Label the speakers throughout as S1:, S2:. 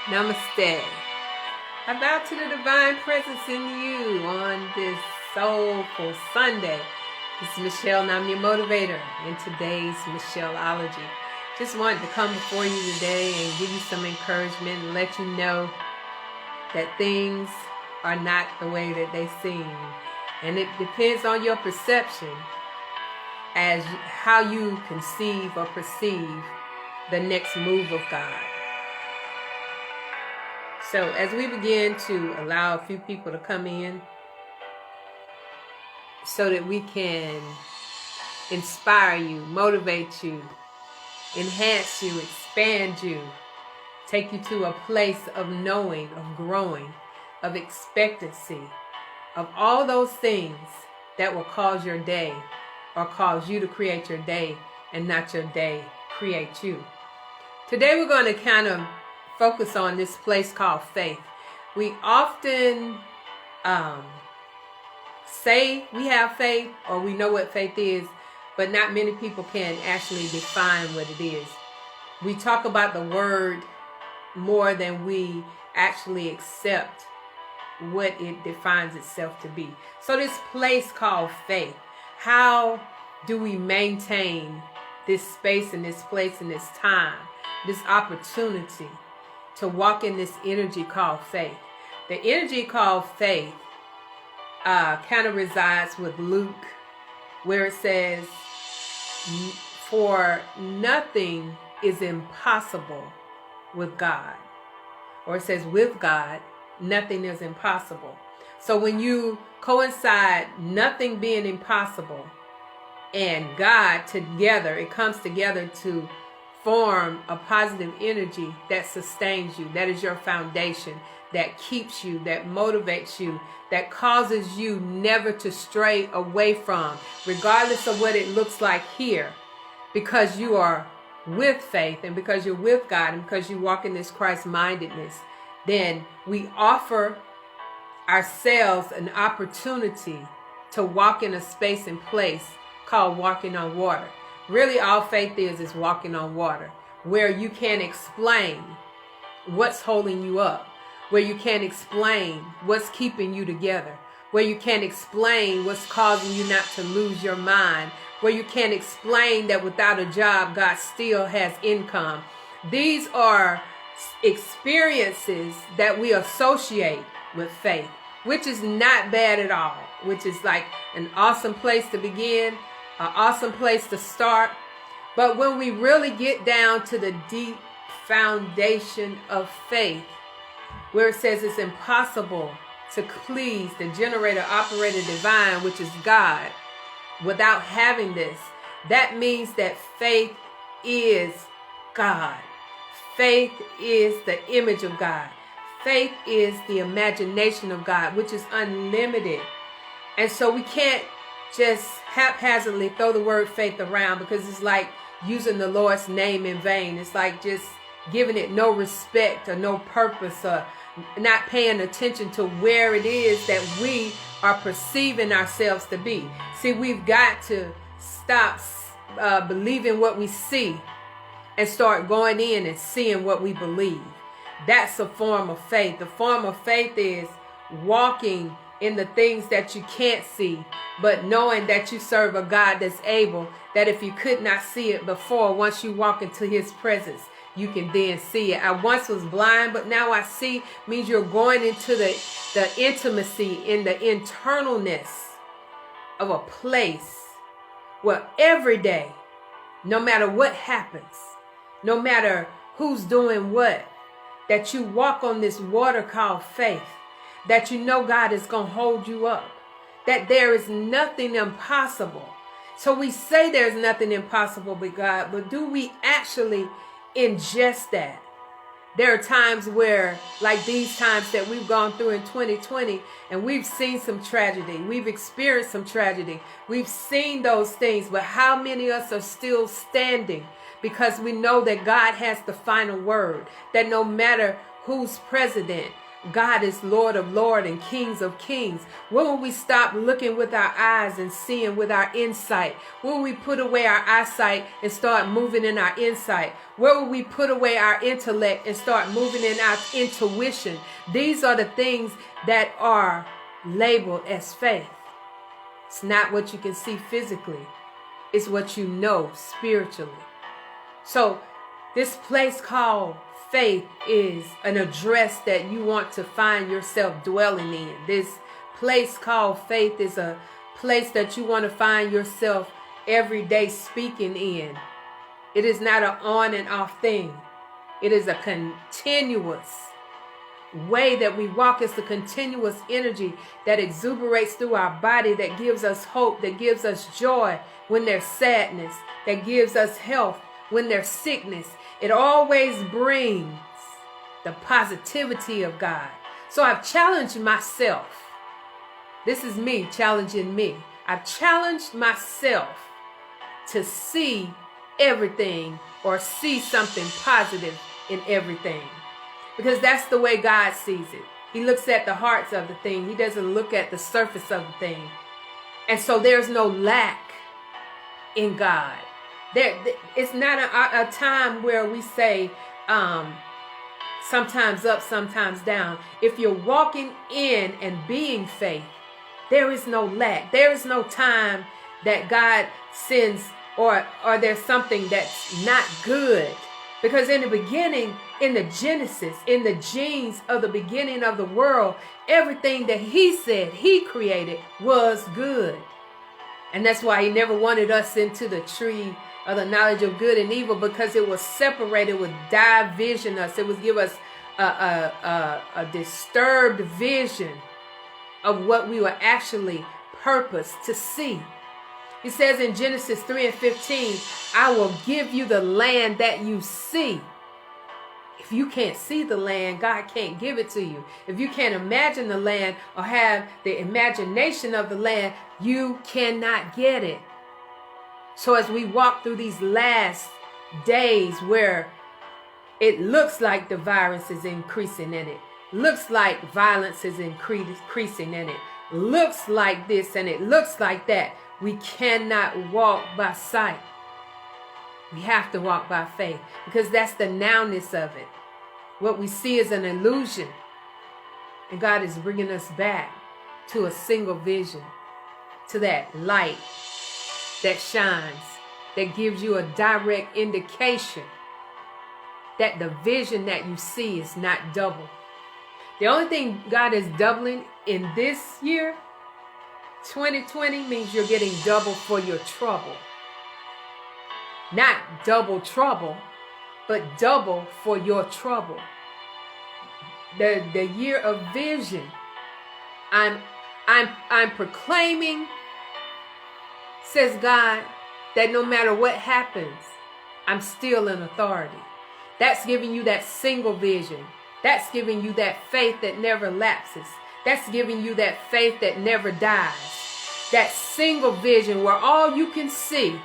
S1: Namaste. I bow to the divine presence in you on this soulful Sunday. This is Michelle, and I'm your motivator in today's Michelleology. Just wanted to come before you today and give you some encouragement and let you know that things are not the way that they seem. And it depends on your perception as how you conceive or perceive the next move of God. So as we begin to allow a few people to come in so that we can inspire you, motivate you, enhance you, expand you, take you to a place of knowing, of growing, of expectancy, of all those things that will cause your day or cause you to create your day and not your day create you. Today we're going to kind of focus on this place called faith. We often say we have faith or we know what faith is, but not many people can actually define what it is. We talk about the word more than we actually accept what it defines itself to be. So this place called faith, how do we maintain this space and this place and this time, this opportunity to walk in this energy called faith? The energy called faith kind of resides with Luke, where it says, for nothing is impossible with God. Or it says, with God, nothing is impossible. So when you coincide nothing being impossible and God together, it comes together to form a positive energy that sustains you. That is your foundation, that keeps you, that motivates you, that causes you never to stray away from, regardless of what it looks like here, because you are with faith and because you're with God and because you walk in this Christ-mindedness. Then we offer ourselves an opportunity to walk in a space and place called walking on water. Really, all faith is walking on water, where you can't explain what's holding you up, where you can't explain what's keeping you together, where you can't explain what's causing you not to lose your mind, where you can't explain that without a job, God still has income. These are experiences that we associate with faith, which is not bad at all, which is like an awesome place to begin, an awesome place to start. But when we really get down to the deep foundation of faith, where it says it's impossible to please the generator, operator, divine, which is God, without having this, that means that faith is God. Faith is the image of God. Faith is the imagination of God, which is unlimited. And so we can't just haphazardly throw the word faith around, because it's like using the Lord's name in vain. It's like just giving it no respect or no purpose, or not paying attention to where it is that we are perceiving ourselves to be. See, we've got to stop believing what we see and start going in and seeing what we believe. That's a form of faith. The form of faith is walking in the things that you can't see, but knowing that you serve a God that's able, that if you could not see it before, once you walk into his presence, you can then see it. I once was blind, but now I see, means you're going into the intimacy, in the internalness of a place where every day, no matter what happens, no matter who's doing what, that you walk on this water called faith, that you know God is going to hold you up, that there is nothing impossible. So we say there's nothing impossible with God, but do we actually ingest that? There are times where, like these times that we've gone through in 2020, and we've seen some tragedy. We've experienced some tragedy. We've seen those things, but how many of us are still standing? Because we know that God has the final word, that no matter who's president, God is Lord of Lords and Kings of Kings? When will we stop looking with our eyes and seeing with our insight? When will we put away our eyesight and start moving in our insight? Where will we put away our intellect and start moving in our intuition? These are the things that are labeled as faith. It's not what you can see physically. It's what you know spiritually. So this place called faith is an address that you want to find yourself dwelling in. This place called faith is a place that you want to find yourself every day speaking in. It is not an on and off thing. It is a continuous way that we walk. It's a continuous energy that exuberates through our body, that gives us hope, that gives us joy when there's sadness, that gives us health when there's sickness. It always brings the positivity of God. So I've challenged myself. This is me challenging me. I've challenged myself to see everything or see something positive in everything. Because that's the way God sees it. He looks at the hearts of the thing. He doesn't look at the surface of the thing. And so there's no lack in God. It's not a time where we say sometimes up, sometimes down. If you're walking in and being faith, there is no lack. There is no time that God sends or there's something that's not good. Because in the beginning, in the Genesis, in the genes of the beginning of the world, everything that he said he created was good. And that's why he never wanted us into the tree of the knowledge of good and evil, because it was separated, it would division us. It would give us a disturbed vision of what we were actually purposed to see. He says in Genesis 3:15, I will give you the land that you see. If you can't see the land, God can't give it to you. If you can't imagine the land or have the imagination of the land, you cannot get it. So as we walk through these last days where it looks like the virus is increasing in it, looks like violence is increasing in it, looks like this and it looks like that, we cannot walk by sight. We have to walk by faith, because that's the nowness of it. What we see is an illusion. And God is bringing us back to a single vision, to that light that shines, that gives you a direct indication that the vision that you see is not double. The only thing God is doubling in this year, 2020, means you're getting double for your trouble. Not double trouble, but double for your trouble. The year of vision. I'm proclaiming, says God, that no matter what happens, I'm still in authority. That's giving you that single vision. That's giving you that faith that never lapses. That's giving you that faith that never dies. That single vision where all you can see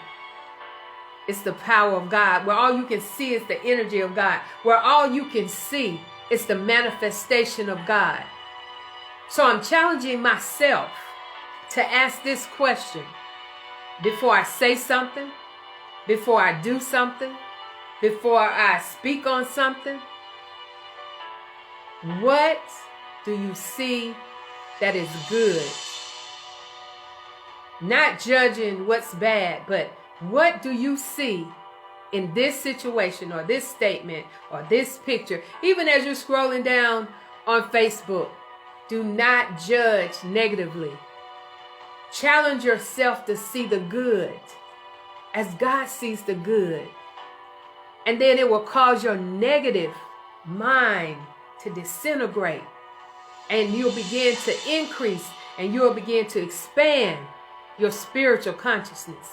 S1: is the power of God, where all you can see is the energy of God, where all you can see is the manifestation of God. So I'm challenging myself to ask this question before I say something, before I do something, before I speak on something. What do you see that is good? Not judging what's bad, but what do you see in this situation or this statement or this picture? Even as you're scrolling down on Facebook, do not judge negatively. Challenge yourself to see the good as God sees the good. And then it will cause your negative mind to disintegrate. And you'll begin to increase and you'll begin to expand your spiritual consciousness.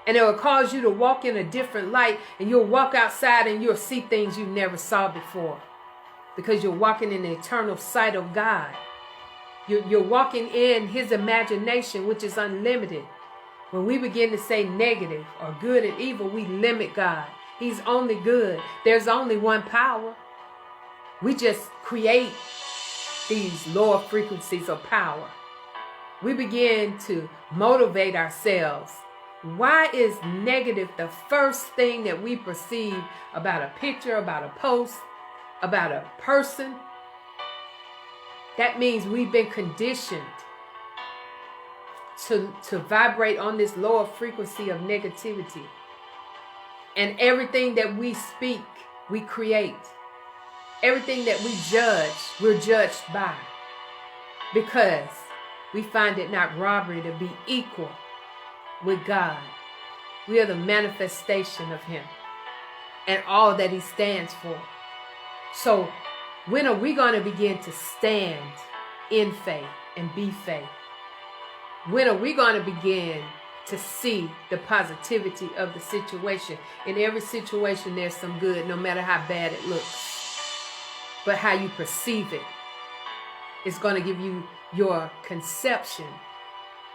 S1: And it will cause you to walk in a different light, and you'll walk outside and you'll see things you never saw before, because you're walking in the eternal sight of God. You're walking in his imagination, which is unlimited. When we begin to say negative or good and evil, we limit God. He's only good. There's only one power. We just create these lower frequencies of power. We begin to motivate ourselves. Why is negative the first thing that we perceive about a picture, about a post, about a person? That means we've been conditioned to vibrate on this lower frequency of negativity. And everything that we speak, we create. Everything that we judge, we're judged by. Because we find it not robbery to be equal with God. We are the manifestation of Him and all that He stands for. So when are we going to begin to stand in faith and be faith? When are we going to begin to see the positivity of the situation? In every situation, there's some good, no matter how bad it looks. But how you perceive it is going to give you your conception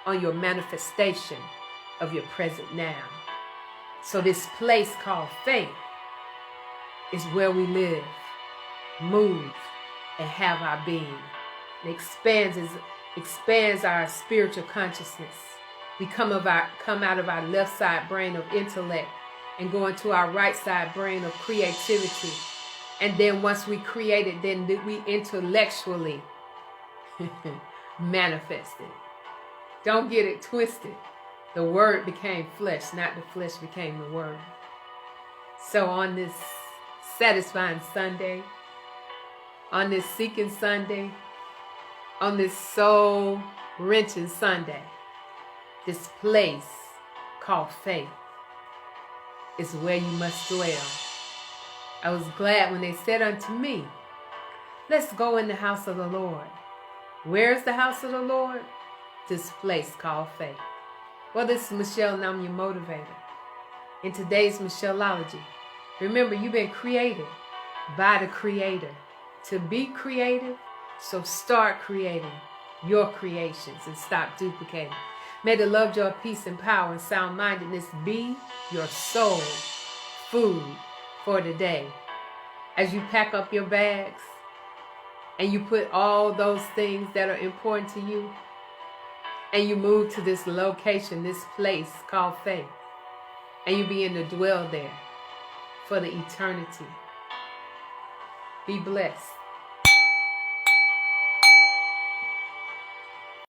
S1: on your manifestation of your present now. So this place called faith is where we live, move, and have our being. It expands our spiritual consciousness. We come out of our left side brain of intellect and go into our right side brain of creativity. And then once we create it, then we intellectually manifest it. Don't get it twisted. The word became flesh, not the flesh became the word. So on this satisfying Sunday, on this seeking Sunday, on this soul wrenching Sunday, this place called faith is where you must dwell. I was glad when they said unto me, let's go in the house of the Lord. Where's the house of the Lord? This place called faith. Well, this is Michelle, and I'm your motivator. In today's Michelleology, remember, you've been created by the Creator to be creative. So start creating your creations and stop duplicating. May the love, joy, peace, and power and sound-mindedness be your soul food for today. As you pack up your bags and you put all those things that are important to you and you move to this location, this place called faith, and you begin to dwell there for the eternity. Be blessed.